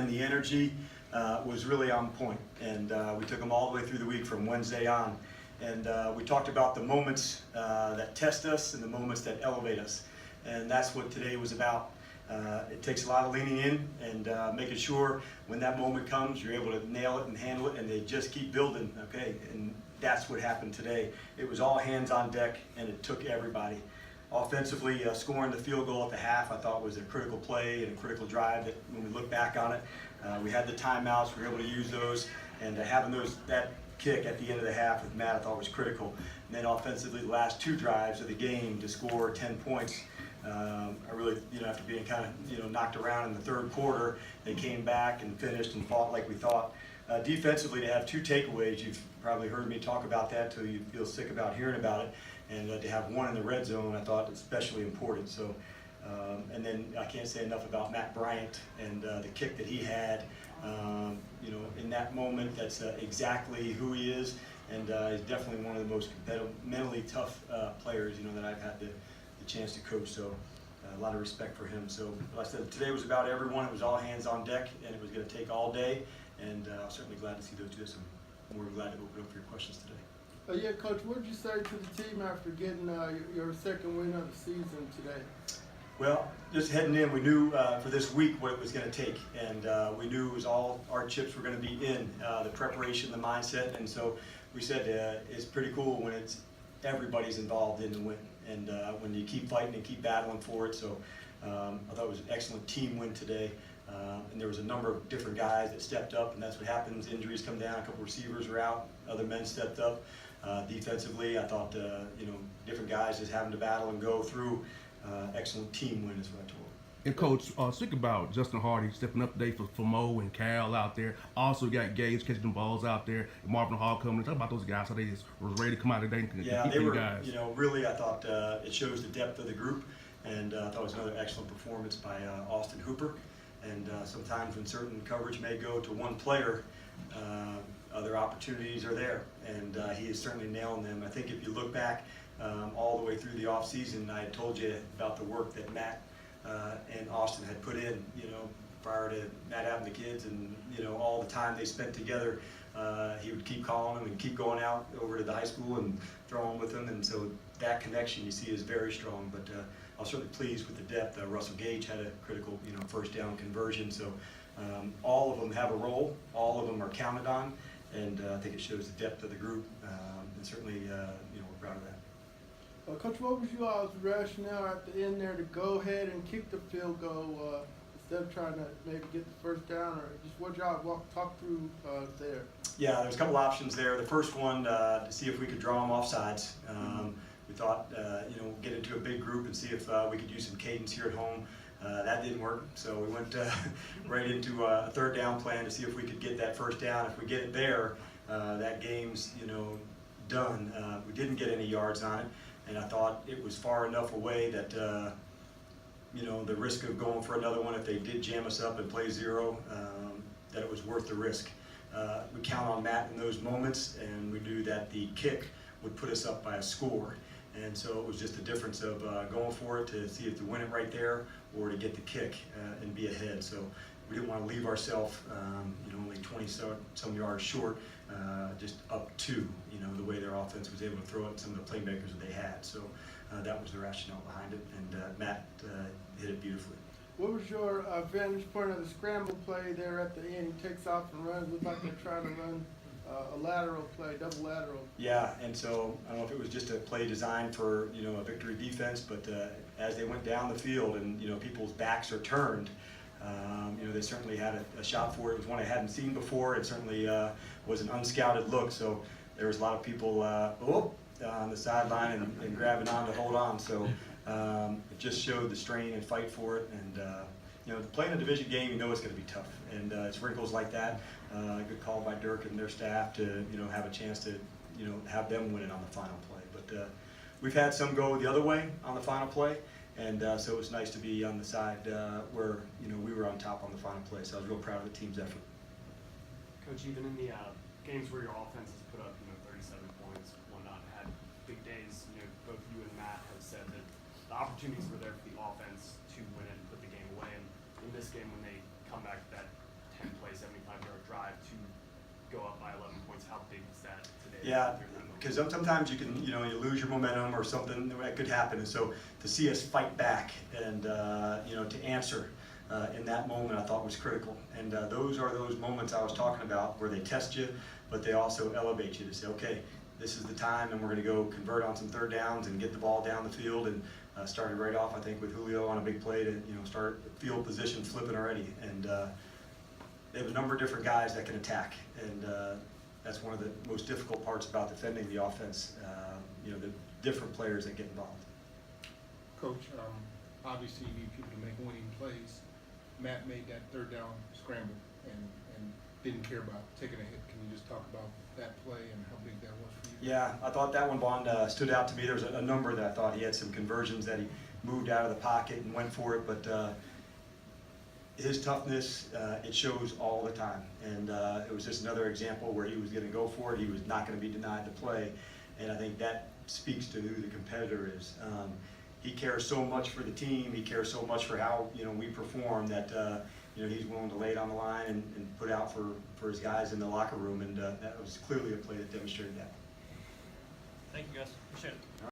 and the energy was really on point. And we took them all the way through the week from Wednesday on. And we talked about the moments that test us and the moments that elevate us. And that's what today was about. It takes a lot of leaning in and making sure when that moment comes, you're able to nail it and handle it, and they just keep building, okay? And that's what happened today. It was all hands on deck, and it took everybody. Offensively, scoring the field goal at the half, I thought was a critical play and a critical drive that when we look back on it, we had the timeouts, we were able to use those, and having that kick at the end of the half with Matt, I thought was critical. And then offensively, the last 2 drives of the game to score 10 points. I really, after being kind of, knocked around in the third quarter, they came back and finished and fought like we thought. Defensively, to have 2 takeaways, you've probably heard me talk about that till you feel sick about hearing about it, and to have 1 in the red zone, I thought especially important. So, and then I can't say enough about Matt Bryant and the kick that he had. In that moment, that's exactly who he is, and he's definitely one of the most mentally tough players, that I've had the chance to coach. So a lot of respect for him. So like I said, today was about everyone. It was all hands on deck, and it was going to take all day. And I'm certainly glad to see those 2. So we're glad to open up for your questions today. Yeah, Coach, what did you say to the team after getting your second win of the season today? Well, just heading in, we knew for this week what it was going to take, and we knew it was all our chips were going to be in, the preparation, the mindset, and so we said it's pretty cool when everybody's involved in the win, and when you keep fighting and keep battling for it. So I thought it was an excellent team win today, and there was a number of different guys that stepped up, and that's what happens. Injuries come down, a couple receivers were out, other men stepped up. Defensively, I thought different guys just having to battle and go through. Excellent team win is what I told him. And Coach, speak about Justin Hardy stepping up today for Mo and Cal out there. Also got Gage catching the balls out there. Marvin Hall coming. Talk about those guys, how they just was ready to come out today and compete they for were, guys. Really I thought it shows the depth of the group, and I thought it was another excellent performance by Austin Hooper. And sometimes when certain coverage may go to one player, other opportunities are there, and he is certainly nailing them. I think if you look back all the way through the offseason, I had told you about the work that Matt and Austin had put in, prior to Matt having the kids, and all the time they spent together. He would keep calling them and keep going out over to the high school and throwing with them, and so that connection you see is very strong. But I was certainly pleased with the depth. Russell Gage had a critical, first down conversion. So all of them have a role. All of them are counted on, and I think it shows the depth of the group, and certainly, we're proud of that. Coach, what was you all's rationale at the end there to go ahead and kick the field goal instead of trying to maybe get the first down, or just what y'all talk through there? Yeah, there's a couple options there. The first one, to see if we could draw them offsides. We thought, get into a big group and see if we could use some cadence here at home. That didn't work, so we went right into a third down plan to see if we could get that first down. If we get it there, that game's done. We didn't get any yards on it, and I thought it was far enough away that the risk of going for another one if they did jam us up and play 0, that it was worth the risk. We count on Matt in those moments, and we knew that the kick would put us up by a score. And so it was just a difference of going for it to see if to win it right there or to get the kick and be ahead. So we didn't want to leave ourselves, only 20-some yards short, just up to, the way their offense was able to throw it and some of the playmakers that they had. So that was the rationale behind it, and Matt hit it beautifully. What was your vantage point of the scramble play there at the end? He takes off and runs. Looked like they're trying to run a lateral play, double lateral. Yeah, and so I don't know if it was just a play designed for a victory defense, but as they went down the field and people's backs are turned, they certainly had a shot for it. It was one I hadn't seen before. It certainly was an unscouted look. So there was a lot of people on the sideline and grabbing on to hold on. So it just showed the strain and fight for it. And playing a division game, it's going to be tough, and it's wrinkles like that. Good call by Dirk and their staff to have a chance to have them win it on the final play. But we've had some go the other way on the final play, and so it was nice to be on the side where we were on top on the final play. So I was real proud of the team's effort. Coach, even in the games where your offense has put up 37 points, whatnot, had big days. Both you and Matt have said that the opportunities were there for the offense to win it and put the game away. And in this game, when they come back that how big is that today? Yeah, because sometimes you can, you lose your momentum or something that could happen. And so to see us fight back and, to answer in that moment, I thought was critical. And those are those moments I was talking about where they test you, but they also elevate you to say, okay, this is the time, and we're going to go convert on some third downs and get the ball down the field. And started right off, I think, with Julio on a big play to, start field position flipping already. And they have a number of different guys that can attack. And that's one of the most difficult parts about defending the offense, the different players that get involved. Coach, obviously you need people to make winning plays. Matt made that third down scramble and didn't care about taking a hit. Can you just talk about that play and how big that was for you? Yeah, I thought that one, Bond, stood out to me. There was a number that I thought he had some conversions that he moved out of the pocket and went for it, but his toughness, it shows all the time. And it was just another example where he was going to go for it. He was not going to be denied the play. And I think that speaks to who the competitor is. He cares so much for the team. He cares so much for how, we perform that, he's willing to lay it on the line and put out for his guys in the locker room. And that was clearly a play that demonstrated that. Thank you, guys. Appreciate it.